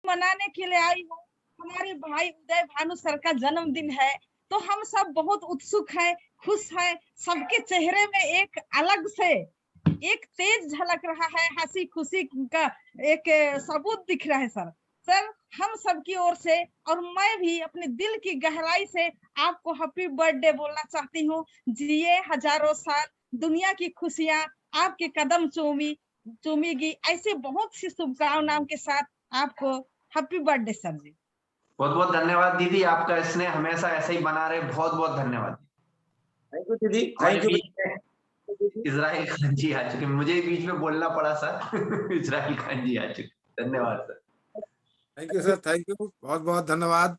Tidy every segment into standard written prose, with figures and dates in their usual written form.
मनाने के लिए आई हूँ। हमारे भाई उदय भानु सर का जन्मदिन है, तो हम सब बहुत उत्सुक हैं, खुश हैं। सबके चेहरे में एक अलग से एक तेज झलक रहा है, हंसी खुशी का एक सबूत दिख रहा है सर। सर, हम सबकी ओर से और मैं भी अपने दिल की गहराई से आपको हैप्पी बर्थडे बोलना चाहती हूँ। जिए हजारों साल, दुनिया की खुशियां आपके कदम चूमेगी। ऐसे बहुत सी शुभकामनाओं के साथ आपको हैप्पी बर्थडे सर जी। बहुत बहुत धन्यवाद दीदी, आपका स्नेह हमेशा ऐसे ही बना रहे। बहुत बहुत धन्यवाद। थैंक यू दीदी, हमारे थैंक यू। बीच में इजराइल खान जी आ चुके, मुझे बीच में बोलना पड़ा सर। इजराइल खान जी आ चुके, धन्यवाद sir. Thank you sir, thank you, बहुत बहुत धन्यवाद।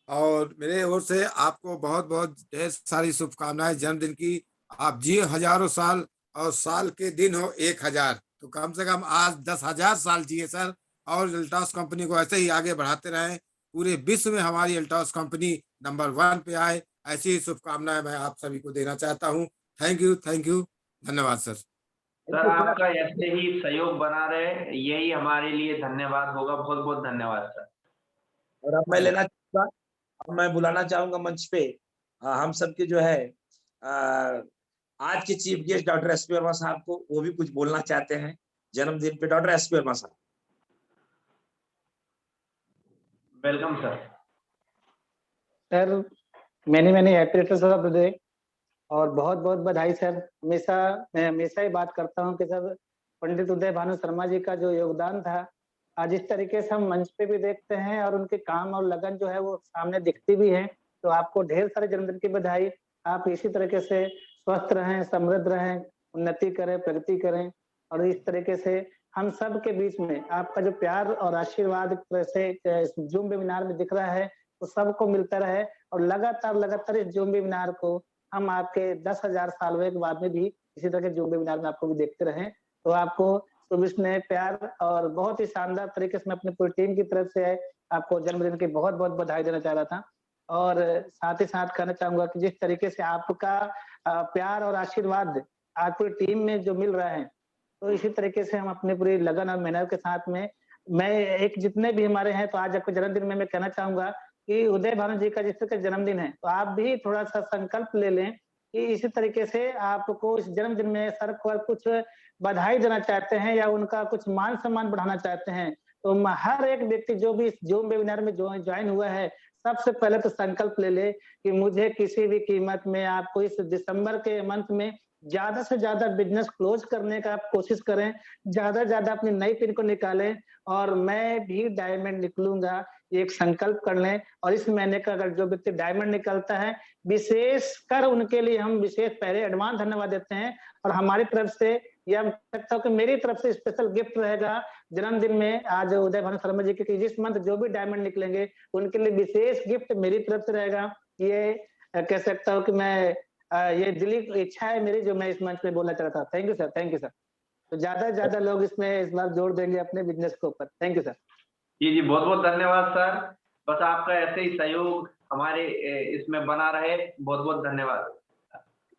और मेरे ओर से आपको बहुत बहुत ढेर सारी शुभकामनाएं जन्मदिन की। आप जिए हजारों साल और साल के दिन हो 1000, तो कम से कम आज 10,000 साल जिए सर। और एल्टॉस कंपनी को ऐसे ही आगे बढ़ाते रहें, पूरे विश्व में हमारी एल्टॉस कंपनी नंबर 1 पे आए, ऐसी ही शुभकामनाएं मैं आप सभी को देना चाहता हूँ। थैंक यू, थैंक यू, धन्यवाद सर। सर आपका ऐसे ही सहयोग बना रहे, यही हमारे लिए धन्यवाद होगा। बहुत बहुत धन्यवाद सर। और अब मैं लेना चाहूंगा, अब मैं बुलाना चाहूंगा मंच पे हम सबके जो है आज के chief guest doctor SP Verma साहब को, वो भी कुछ बोलना चाहते हैं जन्मदिन पे। डॉक्टर एसपी वर्मा साहब, welcome sir. Sir, many happy returns of the day और बहुत बहुत बधाई सर। मैं हमेशा ही बात करता हूं कि सर, पंडित उदय भानु शर्मा जी का जो योगदान था, आज इस तरीके से हम मंच पे भी देखते हैं और उनके काम और लगन जो है वो सामने दिखती भी है। तो आपको ढेर सारे जन्मदिन की बधाई। आप इसी तरीके से स्वस्थ रहें, समृद्ध रहें, उन्नति करें, प्रगति करें और इस तरीके से हम सब के बीच में आपका जो प्यार और आशीर्वाद से जूम वेबिनार में दिख रहा है वो सबको मिलता रहे और लगातार इस जूम वेबिनार को हम आपके 10,000 साल के बाद में भी इसी तरह के जूम वेबिनार में आपको भी देखते रहें। तो आपको शुभ स्नेह, प्यार और बहुत ही शानदार तरीके से मैं अपनी पूरी टीम की तरफ से आपको जन्मदिन की बहुत बहुत बधाई देना चाह रहा था। और साथ ही साथ कहना चाहूंगा कि जिस तरीके से आपका प्यार और आशीर्वाद आज पूरी टीम में जो मिल रहा है, तो इसी तरीके से हम अपनी पूरी लगन और मेहनत के साथ में मैं एक जितने भी हमारे हैं, तो आज आपके जन्मदिन में मैं कहना चाहूंगा कि उदय भानु जी का जिस तरह का जन्मदिन है, तो आप भी थोड़ा सा संकल्प ले लें कि इसी तरीके से आपको इस जन्मदिन में सर को कुछ बधाई देना चाहते हैं या उनका कुछ मान सम्मान बढ़ाना चाहते हैं, तो हर एक व्यक्ति जो भी इस जूम वेबिनार में ज्वाइन हुआ है, सबसे पहले तो संकल्प ले ले कि मुझे किसी भी कीमत में आपको इस दिसंबर के मंथ में ज्यादा से ज्यादा बिजनेस क्लोज करने का आप कोशिश करें, ज्यादा से ज्यादा अपनी नई पिन को निकालें और मैं भी डायमंड निकलूंगा, एक संकल्प कर लें। और इस महीने का अगर जो व्यक्ति डायमंड निकलता है, विशेष कर उनके लिए हम विशेष पहले एडवांस धन्यवाद देते हैं। और हमारी तरफ से या सकता हूँ कि मेरी तरफ से स्पेशल गिफ्ट रहेगा जन्मदिन में। आज उदय भानु शर्मा जी के जिस मंथ जो भी डायमंड निकलेंगे उनके लिए विशेष गिफ्ट मेरी तरफ से रहेगा। ये कह सकता हूँ कि मैं ये दिली इच्छा है मेरी जो मैं इस मंच में बोलना चाहता था। Thank you sir, thank you sir. तो ज्यादा से ज्यादा लोग इसमें इस बार जोड़ देंगे अपने बिजनेस के ऊपर। Thank you sir. जी बहुत बहुत धन्यवाद सर। बस आपका ऐसे ही सहयोग हमारे इसमें बना रहे। बहुत बहुत धन्यवाद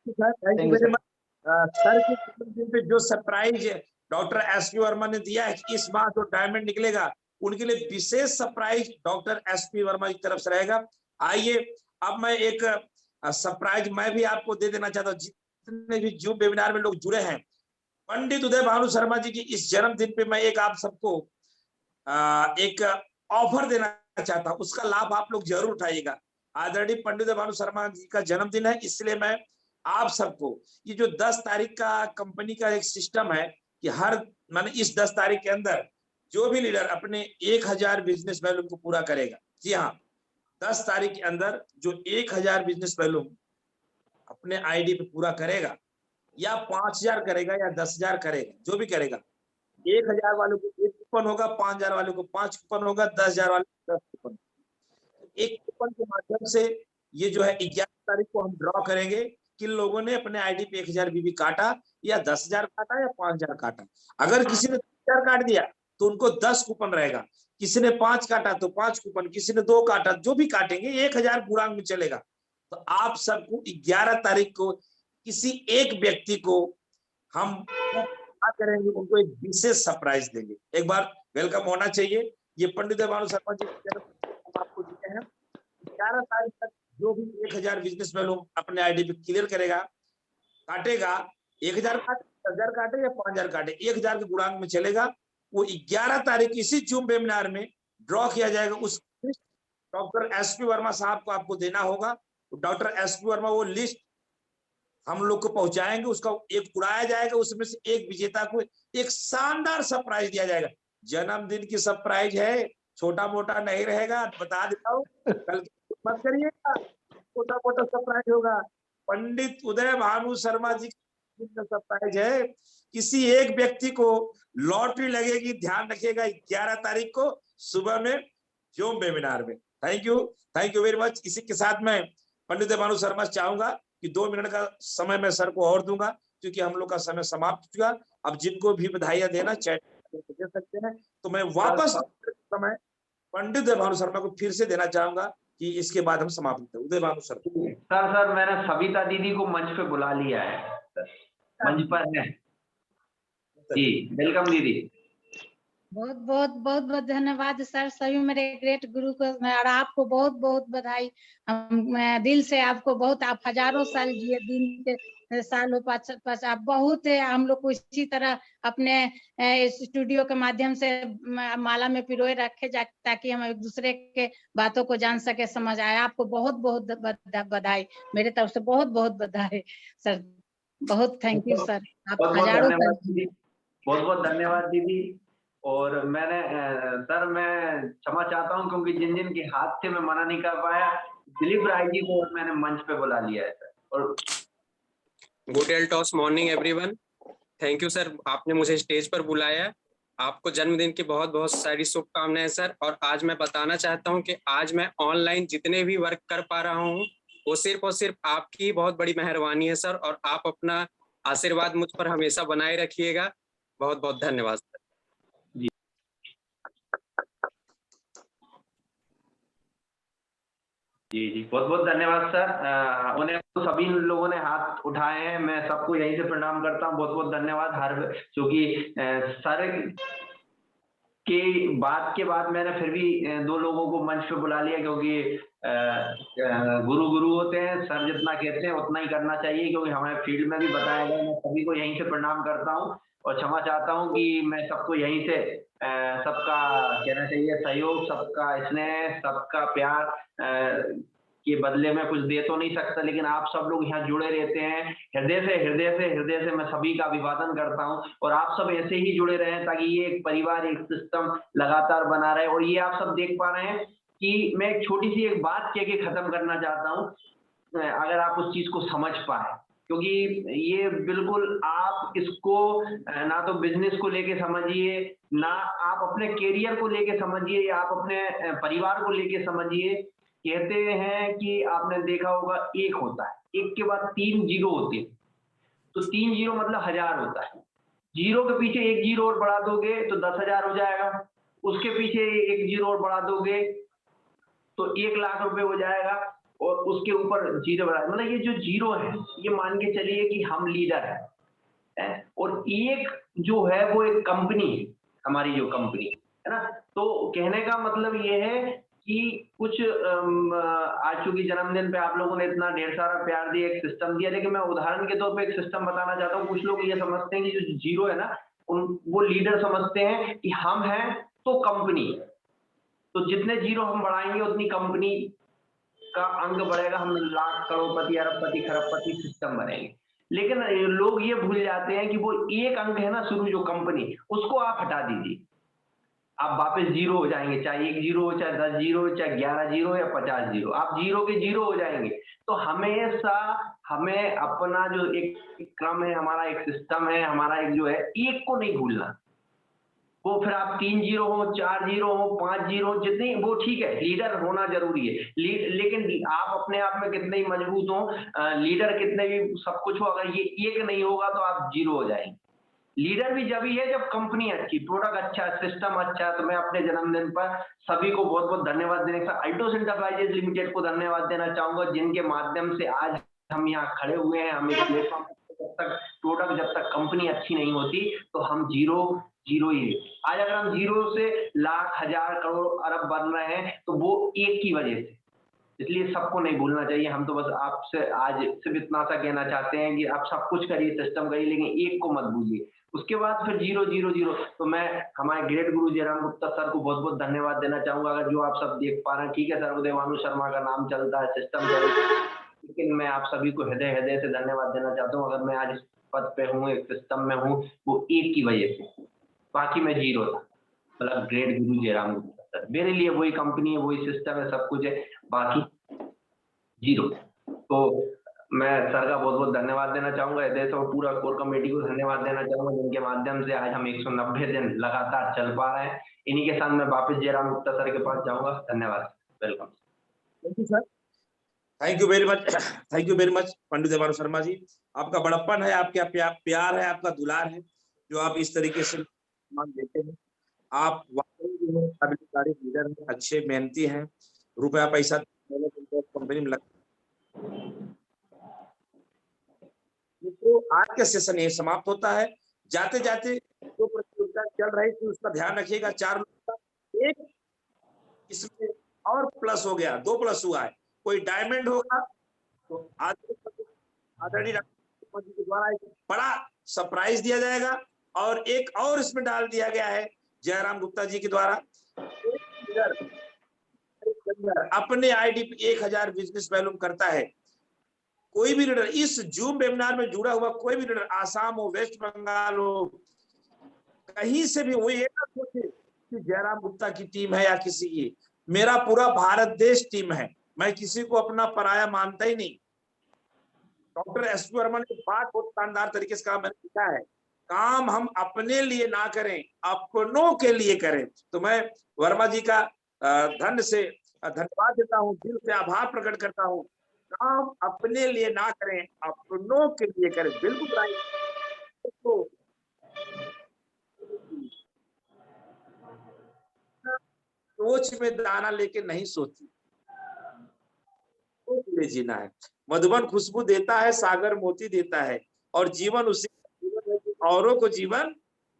thank you very much sir. के जन्मदिन पे जो सरप्राइज डॉक्टर एसपी वर्मा ने दिया है कि इस बार जो डायमंड निकलेगा उनके लिए विशेष सरप्राइज डॉक्टर एसपी वर्मा की तरफ से रहेगा। आइए अब मैं एक सरप्राइज मैं भी आपको दे देना चाहता हूँ। जितने भी जूम वेबिनार में लोग जुड़े हैं, पंडित उदय भानु शर्मा जी की इस जन्मदिन पे मैं एक आप सबको एक ऑफर देना चाहता हूँ, उसका लाभ आप लोग जरूर उठाइएगा। आदरणीय पंडित भानु शर्मा जी का जन्मदिन है, इसलिए मैं आप सबको ये जो 10 तारीख का कंपनी का एक सिस्टम है कि हर माने इस 10 तारीख के अंदर जो भी लीडर अपने 1000 बिजनेस वैल्यूम को पूरा करेगा, जी हाँ, 10 तारीख के अंदर जो 1000 बिजनेस वैल्यूम अपने आईडी पे पूरा करेगा, या 5000 करेगा या 10,000 करेगा, जो भी करेगा, 1000 वालों को 1 कूपन होगा, 5000 वालों को 5 कूपन होगा, 10,000 वालों को 10 कूपन। एक कूपन के माध्यम से ये जो है 11 तारीख को हम ड्रॉ करेंगे किन लोगों ने अपने आईडी पे 1000 बीबी काटा या 10,000 काटा या 5,000 काटा। अगर किसी ने 10,000 काट दिया तो उनको 10 कूपन रहेगा, किसी ने 5 काटा तो 5 कूपन, किसी ने 2 काटा, जो भी काटेंगे 1000 पूर्णांक में चलेगा। तो आप सबको 11 तारीख को किसी एक व्यक्ति को हम क्या करेंगे, उनको एक विशेष सरप्राइज देंगे। एक बार वेलकम होना चाहिए। ये पंडित उदय भानु शर्मा जी के हम आपको दिए हैं। 11 तारीख तक जो भी 1000 बिजनेसमैन लोग अपने आईडी पे क्लियर करेगा, काटेगा, 1000 काटे, 10,000 काटे या 5,000 काटे, 1000 के गुणांक में चलेगा। वो 11 तारीख इसी जूम वेबिनार में ड्रॉ किया जाएगा। उस लिस्ट डॉक्टर एसपी वर्मा साहब को आपको देना होगा। तो डॉक्टर एसपी वर्मा वो लिस्ट हम लोग को पहुंचाएंगे, उसका एक उड़ाया जाएगा, उसमें से एक विजेता को एक शानदार सरप्राइज दिया जाएगा। जन्मदिन की सरप्राइज है, छोटा मोटा नहीं रहेगा, बता देता हूँ, कल मत करिएगा, छोटा मोटा सरप्राइज होगा। पंडित उदय भानु शर्मा जी का सरप्राइज है। किसी एक व्यक्ति को लॉटरी लगेगी, ध्यान रखिएगा, 11 तारीख को सुबह में जूम वेबिनार में। Thank you very much. इसी के साथ मैं पंडित उदय भानु शर्मा चाहूंगा कि 2 मिनट का समय मैं सर को और दूंगा, क्योंकि हम लोग का समय समाप्त हो चुका। अब जिनको भी बधाइयां देना चैट दे सकते हैं। तो मैं वापस समय पंडित उदय भानु शर्मा को फिर से देना चाहूंगा कि इसके बाद हम समाप्त करते हैं। उदय भानु शर्मा। सर मैंने सविता दीदी को मंच पे बुला लिया है, मंच पर है जी। वेलकम दीदी। बहुत बहुत बहुत बहुत धन्यवाद सर, सभी मेरे ग्रेट गुरु को और आपको बहुत बहुत बधाई। मैं दिल से आपको बहुत, आप हजारों साल जिए, दिन के सालों पास आप बहुत है। हम लोग को इसी तरह अपने स्टूडियो के माध्यम से माला में पिरोए रखे जा, ताकि हम एक दूसरे के बातों को जान सके, समझ आए। आपको बहुत बहुत बधाई, मेरे तरफ से बहुत बहुत बधाई सर। बहुत थैंक यू सर, आप हजारों साल। बहुत बहुत धन्यवाद दीदी। और मैंने सर मैं क्षमा चाहता हूं, क्योंकि जिन जिन के हाथ से मैं मना नहीं कर पाया, दिलीप राय जी को मैंने मंच पे बुला लिया है सर। और good L toss morning everyone. Thank you sir, आपने मुझे स्टेज पर बुलाया। आपको जन्मदिन की बहुत बहुत सारी शुभकामनाएं सर। और आज मैं बताना चाहता हूं कि आज मैं ऑनलाइन जितने भी वर्क कर पा रहा हूं, वो सिर्फ और सिर्फ आपकी बहुत बड़ी मेहरबानी है सर। और आप अपना आशीर्वाद मुझ पर हमेशा बनाए रखिएगा। बहुत बहुत धन्यवाद सर। जी बहुत बहुत धन्यवाद सर। उन्हें सभी लोगों ने हाथ उठाए हैं, मैं सबको यहीं से प्रणाम करता हूं। बहुत बहुत धन्यवाद। क्योंकि सर के बात के बाद मैंने फिर भी 2 लोगों को मंच पे बुला लिया, क्योंकि गुरु होते हैं, सर जितना कहते हैं उतना ही करना चाहिए, क्योंकि हमारे फील्ड में भी बताया गया। मैं सभी को यहीं से प्रणाम करता हूँ और क्षमा चाहता हूँ कि मैं सबको यहीं से सबका कहना चाहिए सहयोग, सबका स्नेह, सबका प्यार के बदले में कुछ दे तो नहीं सकता, लेकिन आप सब लोग यहाँ जुड़े रहते हैं। हृदय से मैं सभी का अभिवादन करता हूँ। और आप सब ऐसे ही जुड़े रहें, ताकि ये एक परिवार, एक सिस्टम लगातार बना रहे। और ये आप सब देख पा रहे हैं कि मैं एक छोटी सी एक बात कह के खत्म करना चाहता हूँ, अगर आप उस चीज को समझ पाए, क्योंकि ये बिल्कुल आप इसको ना तो बिजनेस को लेके समझिए, ना आप अपने कैरियर को लेके समझिए, या आप अपने परिवार को लेके समझिए। कहते हैं कि आपने देखा होगा, एक होता है, एक के बाद 3 जीरो होते हैं, तो 3 जीरो मतलब 1000 होता है। जीरो के पीछे एक जीरो और बढ़ा दोगे तो 10,000 हो जाएगा। उसके पीछे एक जीरो और बढ़ा दोगे तो 1 लाख रुपए हो जाएगा। और उसके ऊपर जीरो बढ़ा, मतलब ये जो जीरो है, ये मान के चलिए कि हम लीडर है। और एक जो है वो एक कंपनी है, हमारी जो कंपनी है ना। तो कहने का मतलब ये है कि कुछ आज चूंकि जन्मदिन पे आप लोगों ने इतना ढेर सारा प्यार दिया, एक सिस्टम दिया, लेकिन मैं उदाहरण के तौर पे एक सिस्टम बताना चाहता हूँ। कुछ लोग ये समझते हैं कि जो जीरो है ना, वो लीडर समझते हैं कि हम हैं तो कंपनी, तो जितने जीरो हम बढ़ाएंगे उतनी कंपनी का अंक बढ़ेगा, हम लाख, करोड़पति, अरबपति, खरबपति सिस्टम बनेंगे। लेकिन लोग ये भूल जाते हैं कि वो एक अंक है ना शुरू, जो कंपनी, उसको आप हटा दीजिए, आप वापस जीरो हो जाएंगे। चाहे 1 जीरो हो, चाहे 10 जीरो हो, चाहे 11 जीरो हो या 50 जीरो, आप जीरो के जीरो हो जाएंगे। तो हमेशा हमें अपना जो एक क्रम है, हमारा एक सिस्टम है, हमारा एक जो है, एक को नहीं भूलना। वो फिर आप 3 जीरो हो, 4 जीरो हो, 5 जीरो हो, जितनी, वो ठीक है, लीडर होना जरूरी है। लेकिन आप अपने आप में कितने ही मजबूत हो, लीडर कितने भी सब कुछ हो, अगर ये एक नहीं होगा तो आप जीरो हो जाएंगे। लीडर भी जब ही है जब कंपनी अच्छी, प्रोडक्ट अच्छा, सिस्टम अच्छा। तो मैं अपने जन्मदिन पर सभी को बहुत बहुत धन्यवाद देने का, अल्टोस एंटरप्राइजेज लिमिटेड को धन्यवाद देना चाहूंगा, जिनके माध्यम से आज हम यहाँ खड़े हुए हैं। हम एक प्लेटफॉर्म, जब तक प्रोडक्ट, जब तक कंपनी अच्छी नहीं होती तो हम जीरो जीरो ही है। आज अगर हम जीरो से लाख, हजार, करोड़, अरब बन रहे हैं तो वो एक की वजह से। इसलिए सबको नहीं भूलना चाहिए। हम तो बस आपसे आज सिर्फ इतना सा कहना चाहते हैं कि आप सब कुछ करिए, सिस्टम करिए, लेकिन एक को मत भूलिए। उसके बाद फिर जीरो जीरो जीरो। तो मैं हमारे ग्रेट गुरु जयराम गुप्ता सर को बहुत बहुत धन्यवाद देना चाहूंगा। अगर जो आप सब देख पा रहे हैं, ठीक है सर, उदय भानु शर्मा का नाम चलता है, सिस्टम चलता है, लेकिन मैं आप सभी को हृदय हृदय से धन्यवाद देना चाहता हूँ। अगर मैं आज इस पद पे हूँ, एक सिस्टम में हूँ, वो एक की वजह से, बाकी मैं जीरो था। मतलब ग्रेट गुरु जयराम गुप्ता सर मेरे लिए वही कंपनी है, वही सिस्टम है, सब कुछ है, बाकी जीरो। तो मैं सर का बहुत बहुत धन्यवाद देना चाहूंगा हृदय से, और पूरा कोर कमेटी को धन्यवाद देना चाहूंगा जिनके माध्यम से आज हम 190 दिन लगातार चल पा रहे हैं। इन्हीं के साथ मैं वापस जयराम गुप्ता सर के पास जाऊंगा। धन्यवाद, welcome. Thank you sir, thank you very much, thank you very much Pandit Jaibhanu Sharma ji. आपका बड़प्पन है, आपका प्यार है, आपका दुलार है, जो आप इस तरीके से सम्मान देते हैं। आप वाकई में काबिल लीडर हैं, अच्छे मेहनती हैं, रुपया पैसा कंपनी में लगता। तो आज का सेशन ये समाप्त होता है। जाते जाते जो प्रतियोगिता चल रही थी उसका ध्यान रखिएगा। 4 लोग का, एक इसमें और प्लस हो गया, 2 प्लस हुआ है। कोई डायमंड होगा तो आदरणीय डॉक्टर जी के द्वारा एक बड़ा सरप्राइज दिया जाएगा। और एक और इसमें डाल दिया गया है जयराम गुप्ता जी के द्वारा, अपने आईडी पे 1000 बिजनेस वैल्यूम करता है। कोई भी लीडर इस जूम वेबिनार में जुड़ा हुआ, कोई भी लीडर, आसाम हो, वेस्ट बंगाल हो, कहीं से भी, वो ये ना सोचे कि जयराम गुप्ता की टीम है या किसी की, मेरा पूरा भारत देश टीम है। मैं किसी को अपना पराया मानता ही नहीं। डॉक्टर एसपी वर्मा ने बात बहुत शानदार तरीके से कहा, मैंने लिखा है, काम हम अपने लिए ना करें, अपनों के लिए करें। तो मैं वर्मा जी का धन्यवाद देता हूँ, दिल से आभार प्रकट करता हूँ। काम अपने लिए ना करें, अपनों के लिए करें, बिल्कुल राइट। तो सोच में दाना लेके नहीं सोची, तो जीना है। मधुबन खुशबू देता है, सागर मोती देता है, और जीवन उसी औरों को जीवन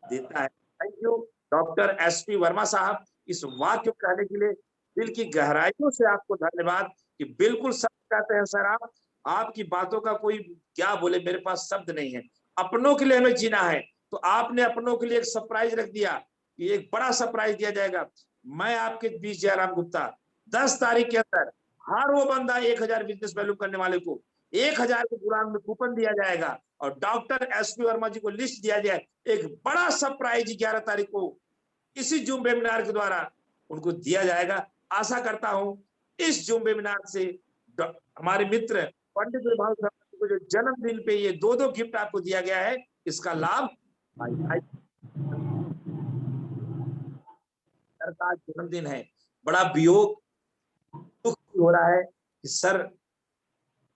देता है। Thank you doctor SP Verma साहब, इस वाक्य को कहने के लिए दिल की गहराइयों से आपको धन्यवाद। कि बिल्कुल सच कहते हैं सर आप, आपकी बातों का कोई क्या बोले, मेरे पास शब्द नहीं है। अपनों के लिए हमें जीना है, तो आपने अपनों के लिए एक सरप्राइज रख दिया कि एक बड़ा सरप्राइज दिया जाएगा। मैं आपके बीच जयराम गुप्ता 10 तारीख के अंदर हर वो बंदा 1000 बिजनेस वैल्यू करने वाले को 1000 के दुरान में कूपन दिया जाएगा, और डॉक्टर एसपी वर्मा जी को लिस्ट दिया जाए। एक बड़ा सरप्राइज 11 तारीख को इसी जूम वेबिनार के द्वारा उनको दिया जाएगा। आशा करता हूं इस जूम वेबिनार से हमारे मित्र पंडित जयभानु शर्मा जी को जो जन्मदिन पे ये 2 गिफ्ट आपको दिया गया है, इसका लाभ सर का जन्मदिन है। बड़ा वियोग दुख हो रहा है कि सर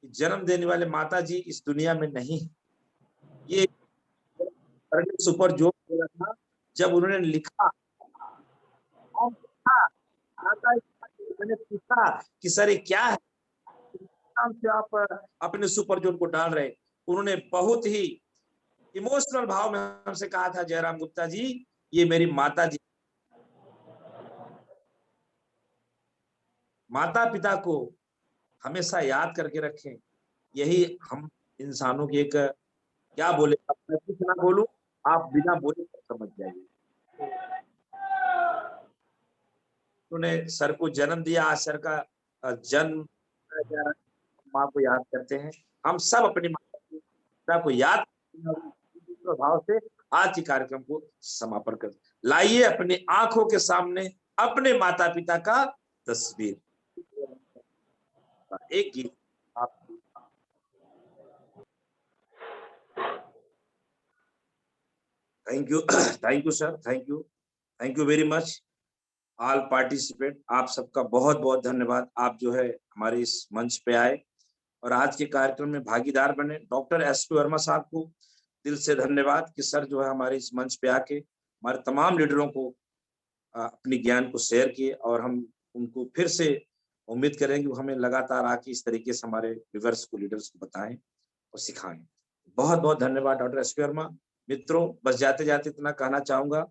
जन्म देने वाले माता जी इस दुनिया में नहीं। ये सुपर जोक बोला था जब उन्होंने लिखा, मैंने पूछा कि सर ये क्या है, नाम से आप अपने सुपर जोन को डाल रहे। उन्होंने बहुत ही इमोशनल भाव में हमसे कहा था, जयराम गुप्ता जी ये मेरी माता जी। माता पिता को हमेशा याद करके रखें, यही हम इंसानों की एक, क्या बोले, मैं कुछ ना बोलूं, आप बिना बोले समझ जाइए। उन्होंने सर को जन्म दिया, आज सर का जन्म, माँ को याद करते हैं। हम सब अपनी माता को याद भाव से आज के कार्यक्रम को समापन कर लाइए अपनी आंखों के सामने अपने माता पिता का तस्वीर। एक गीत आप thank you sir, thank you very much all participant. आप सबका बहुत बहुत धन्यवाद। आप जो है हमारे इस मंच पे आए और आज के कार्यक्रम में भागीदार बने। डॉक्टर एसपी वर्मा साहब को दिल से धन्यवाद कि सर जो है हमारे इस मंच पे आके हमारे तमाम लीडरों को अपनी ज्ञान को शेयर किए, और हम उनको फिर से उम्मीद करेंगे वो हमें लगातार आके इस तरीके से हमारे व्यूअर्स को, लीडर्स को बताएं और सिखाएं। बहुत बहुत धन्यवाद डॉक्टर एसपी वर्मा। मित्रों, बस जाते जाते इतना कहना चाहूंगा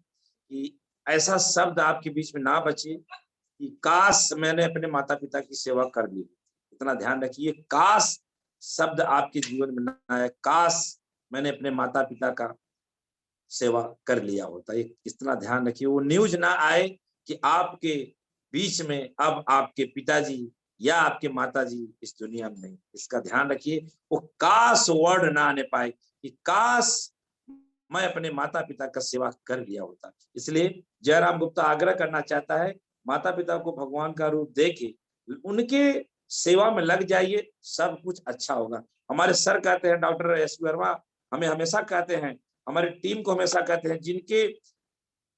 कि ऐसा शब्द आपके बीच में ना बचे कि काश मैंने अपने माता पिता की सेवा कर ली। इतना ध्यान रखिए, काश शब्द आपके जीवन में ना आए, काश मैंने अपने माता पिता का सेवा कर लिया होता। ये इतना ध्यान रखिए, वो न्यूज ना आए कि आपके बीच में अब आपके पिताजी या आपके माताजी इस दुनिया में नहीं। इसका ध्यान रखिए, वो काश वर्ड ना आने पाए कि काश मैं अपने माता पिता का सेवा कर लिया होता। इसलिए जयराम गुप्ता आग्रह करना चाहता है, माता पिता को भगवान का रूप देके उनके सेवा में लग जाइए, सब कुछ अच्छा होगा। हमारे सर कहते हैं, डॉक्टर एस वर्मा हमें हमेशा कहते हैं, हमारी टीम को हमेशा कहते हैं, जिनके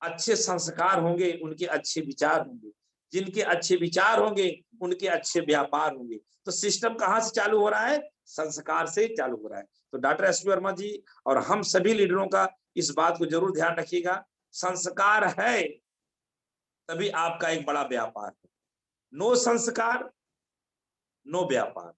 अच्छे संस्कार होंगे उनके अच्छे विचार होंगे, जिनके अच्छे विचार होंगे उनके अच्छे व्यापार होंगे। तो सिस्टम कहाँ से चालू हो रहा है? संस्कार से चालू हो रहा है। तो डॉक्टर एस पी वर्मा जी और हम सभी लीडरों का इस बात को जरूर ध्यान रखिएगा, संस्कार है तभी आपका एक बड़ा व्यापार है। नो संस्कार नो व्यापार।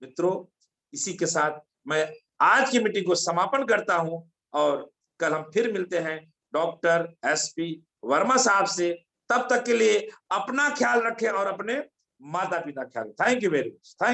मित्रों, इसी के साथ मैं आज की मीटिंग को समापन करता हूं और कल हम फिर मिलते हैं डॉक्टर एसपी वर्मा साहब से। तब तक के लिए अपना ख्याल रखें और अपने माता पिता ख्याल। Thank you very much. Thank you.